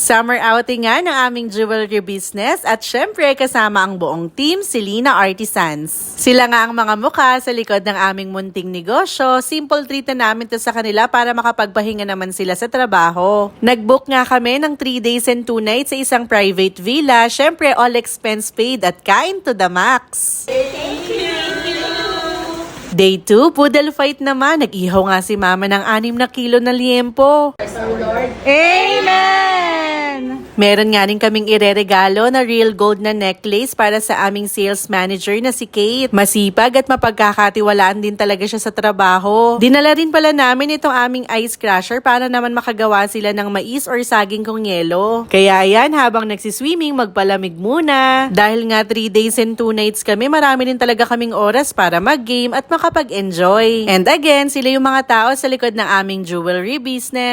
Summer outing nga ng aming jewelry business at syempre kasama ang buong team Selena Artisans. Sila nga ang mga mukha sa likod ng aming munting negosyo. Simple treat na namin to sa kanila para makapagpahinga naman sila sa trabaho. Nag-book nga kami ng 3 days and 2 nights sa isang private villa. Syempre all expense paid at kain to the max. Day 2, poodle fight naman. Nag-ihaw nga si mama ng 6 na kilo na liempo. Amen! Meron nga rin kaming ireregalo na real gold na necklace para sa aming sales manager na si Kate. Masipag at mapagkakatiwalaan din talaga siya sa trabaho. Dinala rin pala namin itong aming ice crusher para naman makagawa sila ng mais or saging kung yelo. Kaya yan, habang nagsiswimming, magpalamig muna. Dahil nga 3 days and 2 nights kami, marami rin talaga kaming oras para mag-game at makapag-enjoy. And again, sila yung mga tao sa likod ng aming jewelry business.